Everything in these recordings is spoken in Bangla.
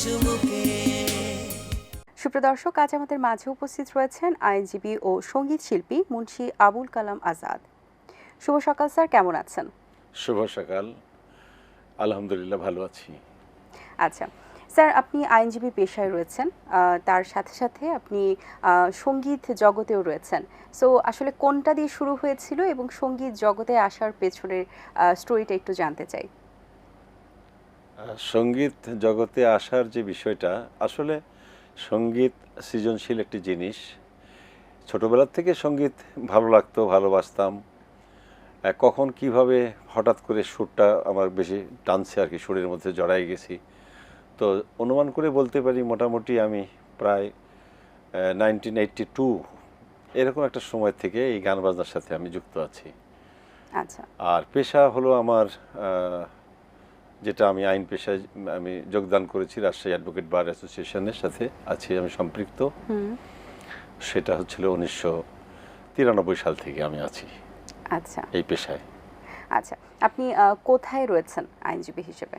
সুমুখে। সুপ্রিয় দর্শক, আজ আমাদের মাঝে উপস্থিত রয়েছেন আইনজীবী ও সঙ্গীত শিল্পী মুন্সী আবুল কালাম আজাদ। শুভ সকাল স্যার, কেমন আছেন? শুভ সকাল, আলহামদুলিল্লাহ ভালো আছি। আচ্ছা স্যার, আপনি আইনজীবী পেশায় রয়েছেন, তার সাথে সাথে আপনি সঙ্গীত জগতেও রয়েছেন। সো আসলে কোনটা দিয়ে শুরু হয়েছিল এবং সঙ্গীত জগতে আসার পেছনের স্টোরিটা একটু জানতে চাই। সঙ্গীত জগতে আসার যে বিষয়টা, আসলে সঙ্গীত সৃজনশীল একটি জিনিস। ছোটবেলার থেকে সঙ্গীত ভালো লাগতো, ভালোবাসতাম। কখন কিভাবে হঠাৎ করে সুরটা আমার বেশি টানছে আর কি, সুরের মধ্যে জড়াই গেছি। তো অনুমান করে বলতে পারি মোটামুটি আমি প্রায় 1982 এরকম একটা সময় থেকে এই গান বাজনার সাথে আমি যুক্ত আছি। আচ্ছা। আর পেশা হলো আমার যেটা আমি আইন পেশায় আমি যোগদান করেছি, রাজশাহী অ্যাডভোকেট বার অ্যাসোসিয়েশনের সাথে আছি আমি সম্পৃক্ত। সেটা হচ্ছিল 1993 সাল থেকে আমি আছি আচ্ছা এই পেশায়। আচ্ছা, আপনি কোথায় রয়েছেন আইনজীবী হিসেবে?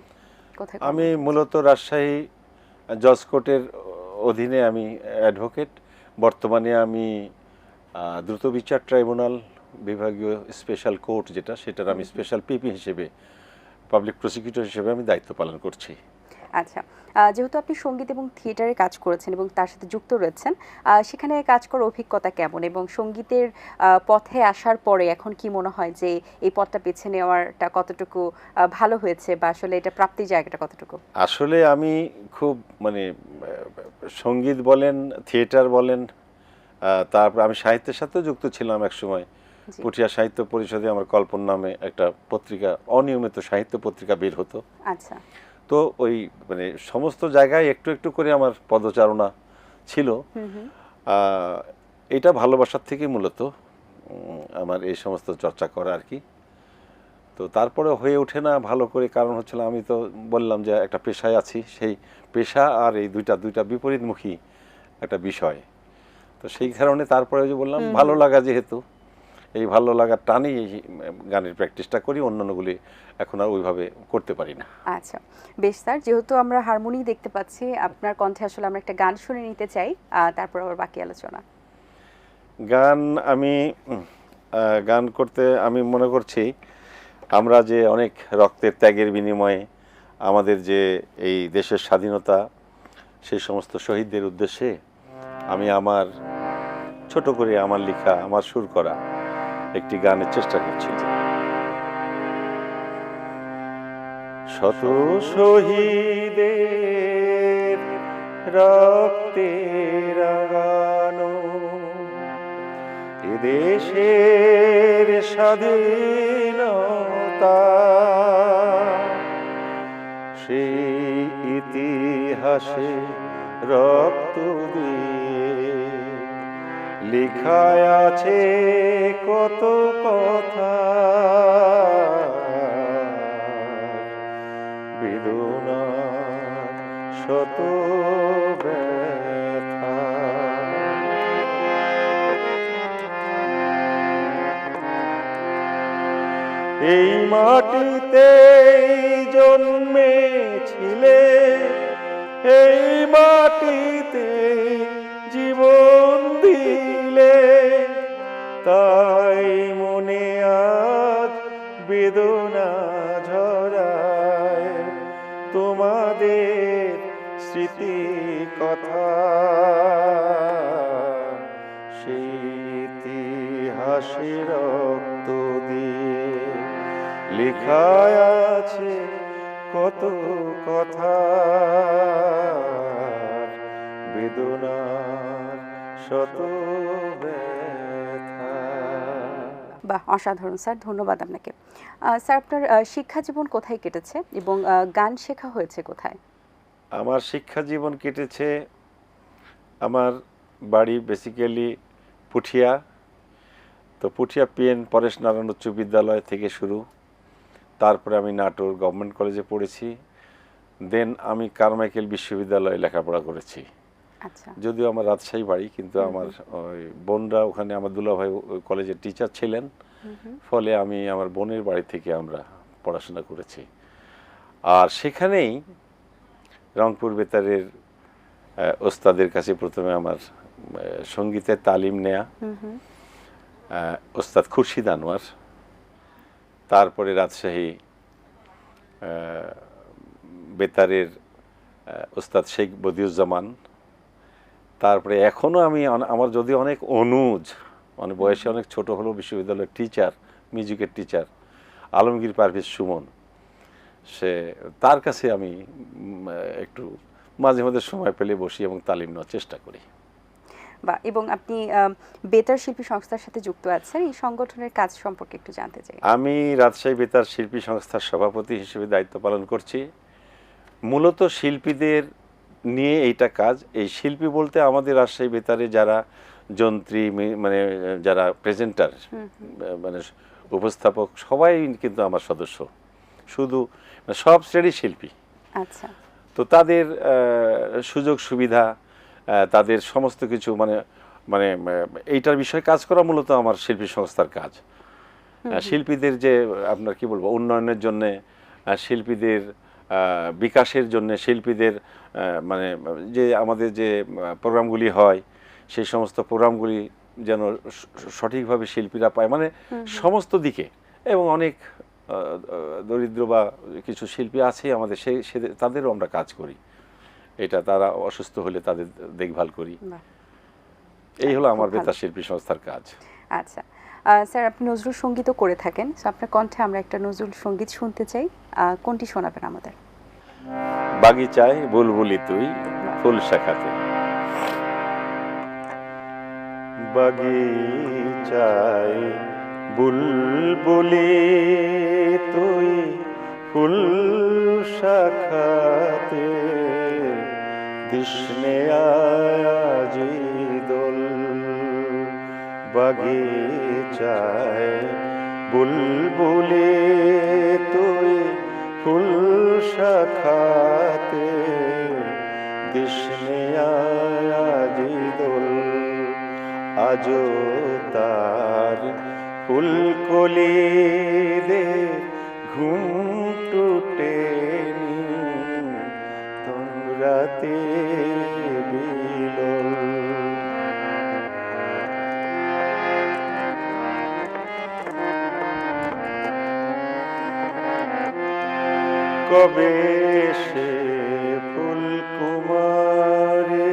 কোথায়? আমি মূলত রাজশাহী জজ কোর্টের অধীনে আমি অ্যাডভোকেট। বর্তমানে আমি দ্রুত বিচার ট্রাইব্যুনাল বিভাগীয় স্পেশাল কোর্ট যেটা, সেটার আমি স্পেশাল পিপি হিসেবে, পাবলিক প্রসিকিউটর হিসেবে আমি দায়িত্ব পালন করছি। আচ্ছা, যেহেতু আপনি সঙ্গীত এবং থিয়েটারে কাজ করেছেন এবং তার সাথে যুক্ত রয়েছেন, সেখানে কাজ করার অভিজ্ঞতা কেমন এবং সঙ্গীতের পথে আসার পরে এখন কি মনে হয় যে এই পথটা বেছে নেওয়াটা কতটুকু ভালো হয়েছে বা আসলে এটা প্রাপ্তির জায়গাটা কতটুকু? আসলে আমি খুব সঙ্গীত বলেন, থিয়েটার বলেন, তারপর আমি সাহিত্যের সাথেও যুক্ত ছিলাম এক সময়। পুঠিয়া সাহিত্য পরিষদে আমার কল্পন নামে একটা পত্রিকা, অনিয়মিত সাহিত্য পত্রিকা বের হতো। আচ্ছা। তো ওই সমস্ত জায়গায় একটু একটু করে আমার পদচারণা ছিল। এটা ভালোবাসার থেকে মূলত আমার এই সমস্ত চর্চা করা আর কি। তো তারপরে হয়ে ওঠে না ভালো করে, কারণ হচ্ছিল আমি তো বললাম যে একটা পেশায় আছি, সেই পেশা আর এই দুইটা বিপরীতমুখী একটা বিষয়। তো সেই কারণে তারপরে যে বললাম ভালো লাগা, যেহেতু এই ভালো লাগার টানেই এই গানের প্র্যাকটিসটা করি, অন্যান্যগুলি এখন আর ওইভাবে করতে পারি না। আচ্ছা বেশ স্যার, যেহেতু আমরা হারমোনি দেখতে পাচ্ছি আপনার কণ্ঠে, আসলে আমরা একটা গান শুনে নিতে চাই, তারপর আবার বাকি আলোচনা। গান করতে আমি মনে করছি আমরা যে অনেক রক্তের ত্যাগের বিনিময়ে আমাদের যে এই দেশের স্বাধীনতা, সেই সমস্ত শহীদদের উদ্দেশ্যে আমি আমার ছোট করে আমার লেখা, আমার সুর করা একটি গানের চেষ্টা করছি। শত শহীদের রক্তে রাঙানো এ দেশের স্বাধীনতা, সেই ইতিহাসে রক্ত দিয়ে লেখায় আছে কত কথা, বেদনা শত ব্যথা। এই মাটিতে জন্মেছিলে, এই মাটিতে জীবন দিলে, তাই মনে আজ বেদনা ঝরায় তোমাদের স্মৃতি কথা, সেই ইতিহাসে রক্ত দিয়ে লেখায় আছে কত কথা, বেদনার শত ব্যথা। বাহ, অসাধারণ স্যার, ধন্যবাদ আপনাকে। স্যার, আপনার শিক্ষা জীবন কোথায় কেটেছে এবং গান শেখা হয়েছে কোথায়? আমার শিক্ষা জীবন কেটেছে, আমার বাড়ি বেসিক্যালি পুঠিয়া। তো পুঠিয়া পিএন পরেশ নারায়ণ উচ্চ বিদ্যালয় থেকে শুরু, তারপরে আমি নাটোর গভর্নমেন্ট কলেজে পড়েছি, দেন আমি কারমাইকেল বিশ্ববিদ্যালয়ে লেখাপড়া করেছি। আচ্ছা। যদিও আমার রাজশাহী বাড়ি, কিন্তু আমার ওই বোনরা ওখানে, আমার দুলাভাই ওই কলেজের টিচার ছিলেন, ফলে আমি আমার বোনের বাড়ি থেকে আমরা পড়াশোনা করেছি। আর সেখানেই রংপুর বেতারের ওস্তাদের কাছে প্রথমে আমার সঙ্গীতের তালিম নেয়া, ওস্তাদ খুরশিদ আনোয়ার, তারপরে রাজশাহী বেতারের ওস্তাদ শেখ বদিউজ্জামান, তারপরে এখনও আমি আমার যদি অনেক অনুজ, মানে বয়সে অনেক ছোট হলেও বিশ্ববিদ্যালয়ের টিচার, মিউজিকের টিচার আলমগীর পারভেজ সুমন, তার কাছে আমি একটু মাঝে মাঝে সময় পেলে বসি এবং তালিম নেওয়ার চেষ্টা করি। বা এবং আপনি বেতার শিল্পী সংস্থার সাথে যুক্ত আছেন, এই সংগঠনের কাজ সম্পর্কে একটু জানতে চাই। আমি রাজশাহী বেতার শিল্পী সংস্থার সভাপতি হিসেবে দায়িত্ব পালন করছি। মূলত শিল্পীদের নিয়ে এইটা কাজ। এই শিল্পী বলতে আমাদের রাজশাহী বেতারে যারা যন্ত্রী, মানে যারা প্রেজেন্টার, মানে উপস্থাপক, সবাই কিন্তু আমার সদস্য, শুধু সব শ্রেণীর শিল্পী। আচ্ছা। তো তাদের সুযোগ সুবিধা, তাদের সমস্ত কিছু মানে মানে এইটার বিষয়ে কাজ করা মূলত আমার শিল্পী সংস্থার কাজ। শিল্পীদের যে আপনার কি বলবো উন্নয়নের জন্য, শিল্পীদের বিকাশের জন্য, শিল্পীদের মানে যে আমাদের যে প্রোগ্রামগুলি হয় সেই সমস্ত প্রোগ্রামগুলি যেন সঠিকভাবে শিল্পীরা পায়, মানে সমস্ত দিকে। এবং অনেক দরিদ্র বা কিছু শিল্পী আছে আমাদের, তাদেরও আমরা কাজ করি। এটা তারা অসুস্থ হলে তাদের দেখভাল করি। এই হলো আমার বেতার শিল্পী সংস্থার কাজ। আচ্ছা স্যার, আপনি নজরুল সঙ্গীতও করে থাকেন, আপনার কণ্ঠে আমরা একটা নজরুল সঙ্গীত শুনতে চাই, কোনটি শোনাবেন আমাদের? বাগিচায় বুলবুলি তুই ফুল শাখাতে। বাগিচায় বুলবুলি তুই ফুল শাখাতে, দিশনে আজি দোল। বাগিচায় বুলবুলি তুই ফুল শাখাতে, দিশনে আজি দোল। আজো তার ফুলকলি দে ঘুম টুটেনি, তোমরাতে বিলোল। কবে সে ফুলকুমারে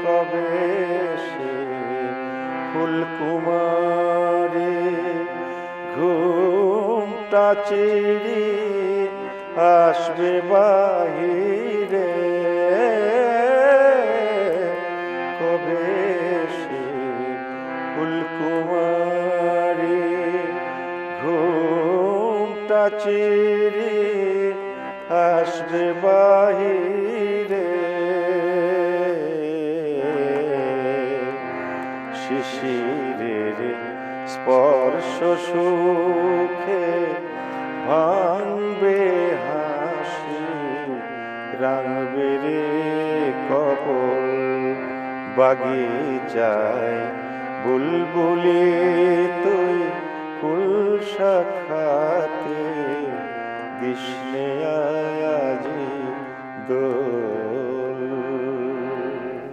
কবে সে ফুলকুমারে ঘুমটা চিরি আসবে বাহিরে। কবে সে ফুলকুমারে ঘুমটা চিরি আসবে বাহিরে। শিশিরের স্পর্শ সুখে ভাঙবে হাসি, রাঙবে রে কপল। বাগিচায় বুলবুলি তুই ফুল শাখাতে, দিশনে আজি দোল।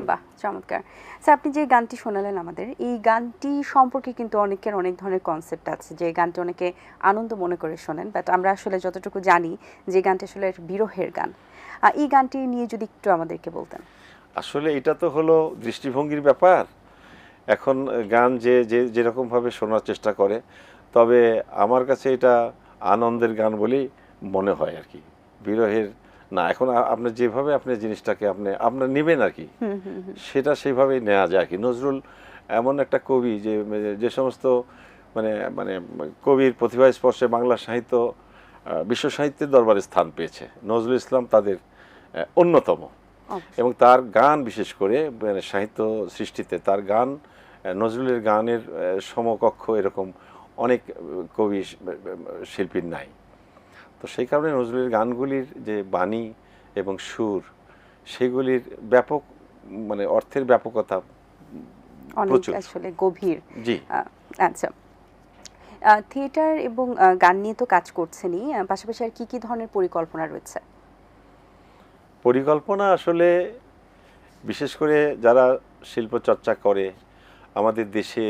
বাহ, চমৎকার স্যার। আপনি যে গানটি শোনালেন আমাদের, এই গানটি সম্পর্কে কিন্তু অনেকের অনেক ধরনের কনসেপ্ট আছে, যে গানটি অনেকে আনন্দ মনে করে শোনেন, বাট আমরা আসলে যতটুকু জানি যে গানটি আসলে বিরহের গান। এই গানটি নিয়ে যদি একটু আমাদেরকে বলতেন। আসলে এটা তো হলো দৃষ্টিভঙ্গির ব্যাপার। এখন গান যে যেরকমভাবে শোনার চেষ্টা করে, তবে আমার কাছে এটা আনন্দের গান বলেই মনে হয় আর কি, বিরহের না। এখন আপনার যেভাবে আপনি জিনিসটাকে আপনার নেবেন আর কি, সেটা সেইভাবেই নেওয়া যায় আর কি। নজরুল এমন একটা কবি যে সমস্ত মানে মানে কবির প্রতিভা স্পর্শে বাংলা সাহিত্য বিশ্ব সাহিত্যের দরবারে স্থান পেয়েছে। নজরুল ইসলাম তাদের অন্যতম, এবং তার গান বিশেষ করে মানে সাহিত্য সৃষ্টিতে তার গান, নজরুলের গানের সমকক্ষ এরকম অনেক কবি শিল্পীর নাই। তো সেই কারণে নজরুলের গানগুলির যে বাণী এবং সুর, সেগুলির ব্যাপক মানে অর্থের ব্যাপকতা অনেক প্রচুর। আসলে গভীর। জি। আচ্ছা, থিয়েটার এবং গান নিয়ে তো কাজ করছেনই, পাশাপাশি আর কি ধরনের পরিকল্পনা রয়েছে? পরিকল্পনা আসলে বিশেষ করে যারা শিল্প চর্চা করে আমাদের দেশে,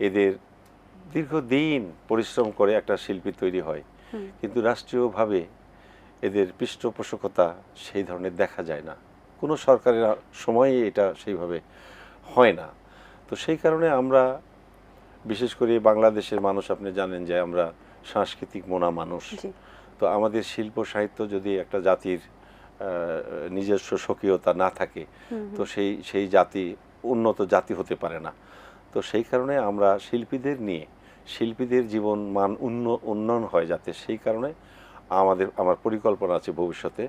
এদের দীর্ঘদিন পরিশ্রম করে একটা শিল্পী তৈরি হয়, হুম, কিন্তু রাষ্ট্রীয়ভাবে এদের পৃষ্ঠপোষকতা সেই ধরনের দেখা যায় না। কোনো সরকারের সময়ে এটা সেইভাবে হয় না। তো সেই কারণে আমরা বিশেষ করে বাংলাদেশের মানুষ, আপনি জানেন যে আমরা সাংস্কৃতিক মনা মানুষ। জি, তো আমাদের শিল্প সাহিত্য যদি একটা জাতির নিজস্ব স্বকীয়তা না থাকে, হুম, তো হুম। সেই জাতি উন্নত জাতি হতে পারে না। তো সেই কারণে আমরা শিল্পীদের নিয়ে, শিল্পীদের জীবন মান উন্নয়ন হয় যাতে, সেই কারণে আমার পরিকল্পনা আছে ভবিষ্যতে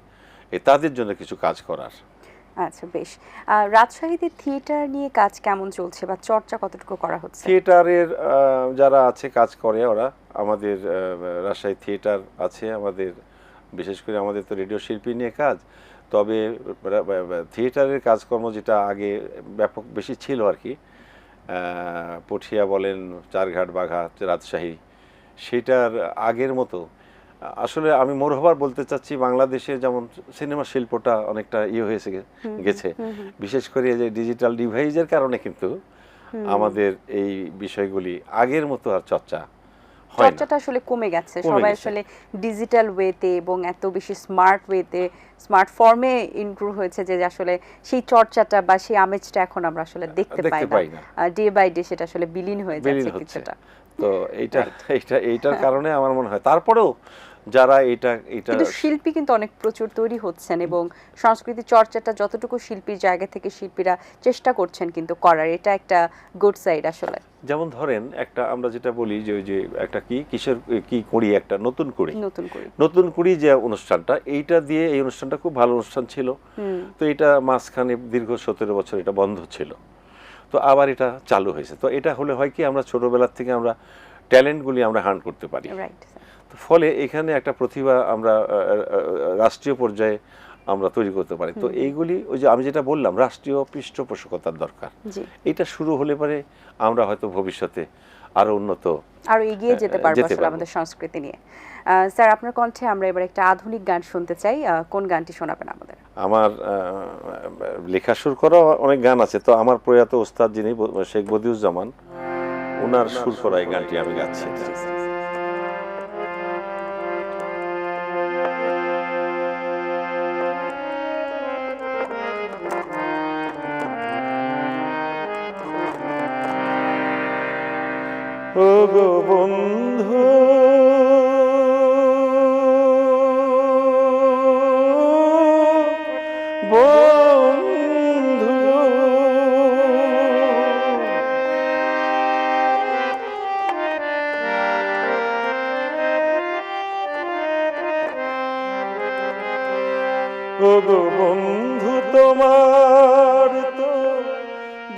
তাদের জন্য কিছু কাজ করার। আচ্ছা, বেশ। রাজশাহীতে থিয়েটার নিয়ে কাজ কেমন চলছে বা চর্চা কতটুকু করা হচ্ছে? থিয়েটারের যারা আছে কাজ করে ওরা, আমাদের রাজশাহী থিয়েটার আছে আমাদের, বিশেষ করে আমাদের তো রেডিও শিল্পী নিয়ে কাজ। তবে থিয়েটারের কাজকর্ম যেটা আগে ব্যাপক বেশি ছিল আর কি, পটিয়া বলেন, চারঘাট, বাঘা, রাজশাহী, সেটার আগের মতো আসলে আমি মোরহবার বলতে চাচ্ছি, বাংলাদেশে যেমন সিনেমা শিল্পটা অনেকটা হয়েছে হুম, হুম, গেছে, হুম, হুম, বিশেষ করে এই যে ডিজিটাল ডিভাইসের কারণে কিন্তু হুম। আমাদের এই বিষয়গুলি আগের মতো আর চর্চা হয় না, চর্চাটা আসলে কমে গেছে, কমে সবাই গেছে। আসলে ডিজিটাল ওয়েতে এবং এত বেশি স্মার্ট ওয়েতে, স্মার্ট ফর্মে ইনক্লুড হয়েছে যে আসলে সেই চর্চাটা বা সেই আমেজটা এখন আমরা আসলে দেখতে দেখতে পাই না। পাই না, ডে বাই ডে সেটা আসলে বিলীন হয়ে বিলীন যাচ্ছে হচ্ছে। কিছুটা। তো এইটা রাইট। এইটার কারণে আমার মনে হয় তারপরেও যারা এটা এটা কিন্তু শিল্পী কিন্তু অনেক প্রচুর তৈরি হচ্ছেন এবং সংস্কৃতি চর্চাটা যতটুকু শিল্পীর জায়গা থেকে শিল্পীরা চেষ্টা করছেন কিন্তু করার, এটা একটা গুড সাইড আসলে। যেমন ধরেন একটা আমরা যেটা বলি যে ওই যে একটা কিসের কি করি, একটা নতুন করি, নতুন করে। নতুন করি যে অনুষ্ঠানটা, এইটা দিয়ে এই অনুষ্ঠানটা খুব ভালো অনুষ্ঠান ছিল। হুম, তো এটা মাঝখানে দীর্ঘ 17 বছর এটা বন্ধ ছিল, তো আবার এটা চালু হয়েছে। তো এটা হলে হয় কি, আমরা ছোটবেলার থেকে আমরা ট্যালেন্টগুলি আমরা হান্ট করতে পারি। রাইট। তো ফলে এখানে একটা প্রতিভা আমরা রাষ্ট্রীয় পর্যায়ে আমরা তৈরি করতে পারি। তো হুম, হুম। এইগুলি ওই যে আমি যেটা বললাম, রাষ্ট্রীয় পৃষ্ঠপোষকতার দরকার। জি, এটা শুরু হলে পরে আমরা হয়তো ভবিষ্যতে আরো উন্নত আরো এগিয়ে যেতে পারবো যেতে আসলে পারবো। আমাদের সংস্কৃতি নিয়ে। স্যার, আপনার কণ্ঠে আমরা এবার একটা আধুনিক গান শুনতে চাই, কোন গানটি শোনাবেন আমাদের? আমার লেখা সুর করা অনেক গান আছে, তো আমার প্রয়াত ওস্তাদ যিনি শেখ বদিউজ্জামান, ওনার সুর করা এই গানটি আমি গাচ্ছি। জি, জি। ও গো বন্ধু, বন্ধু, ও গো বন্ধু, তোমার তো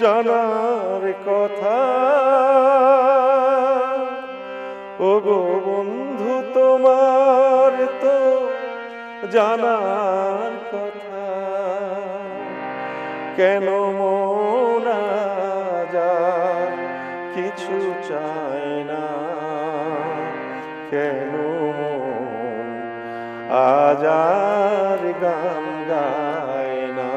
জানার কথা, ও গো বন্ধু, তোমার তো জানার কথা, কেন মন আজ আর কিছু চায় না, কেন মন আজ আর গান গায় না,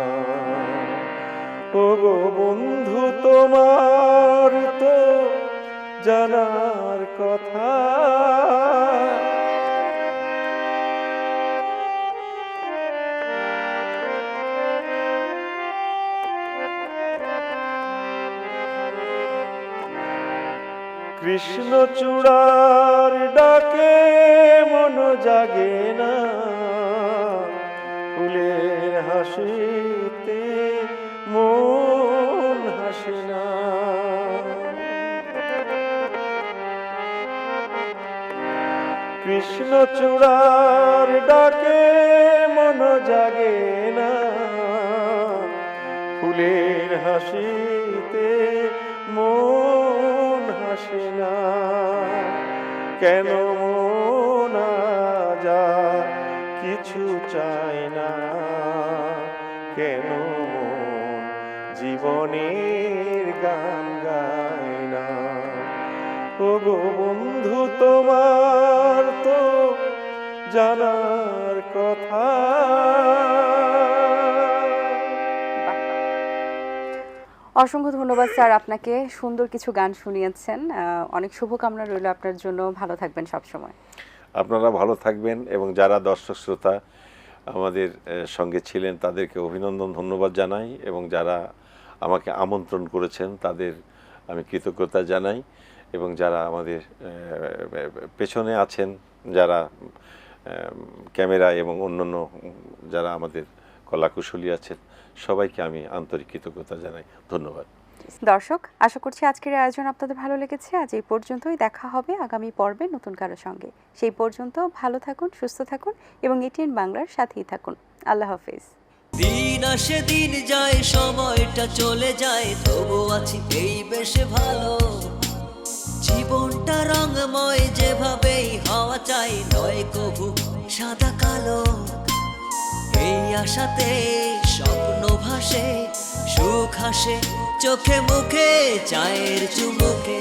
ও গো বন্ধু, তোমার তো জানার কথা। কৃষ্ণ চূড়ার ডাকে মন জাগে না, ফুলের হাসিতে মন হাসে না, কৃষ্ণ চূড়ার ডাকে মন জাগে না, ফুলের হাসিতে মন হাসে না, কেন মন আজ আর কিছু চায় না, কেন মন জীবন জীবনের গান গায় না। ও গো বন্ধু তোমার তো জানার কথা। বাহ! অসংখ্য ধন্যবাদ স্যার আপনাকে। সুন্দর কিছু গান শুনিয়েছেন। অনেক শুভকামনা রইল আপনার জন্য। ভালো থাকবেন সবসময়। আপনারা ভালো থাকবেন এবং যারা দর্শক শ্রোতা আমাদের সঙ্গে ছিলেন তাদেরকে অভিনন্দন ধন্যবাদ জানাই, এবং যারা আমাকে আমন্ত্রণ করেছেন তাদের আমি কৃতজ্ঞতা জানাই, এবং যারা আমাদের পেছনে আছেন, যারা ক্যামেরা এবং অন্যান্য যারা আমাদের কলাকুশলী আছেন, সবাইকে আমি আন্তরিক কৃতজ্ঞতা জানাই। ধন্যবাদ। দর্শক, আশা করছি আজকের আয়োজন আপনাদের ভালো লেগেছে। আজ এই পর্যন্তই। দেখা হবে আগামী পর্বে নতুন কারো সঙ্গে। সেই পর্যন্ত ভালো থাকুন, সুস্থ থাকুন এবং এটিএন বাংলার সাথেই থাকুন। আল্লাহ হাফেজ। দিন আসে দিন যায়, সময়টা চলে যায়, তবু আছি এই বেশ ভালো। জীবনটা রঙময়, যেভাবেই হওয়া চাই, নয় কভু সাদা কালো। এই আশাতে স্বপ্ন ভাসে, সুখ হাসে চোখে মুখে, চায়ের চুমুকে।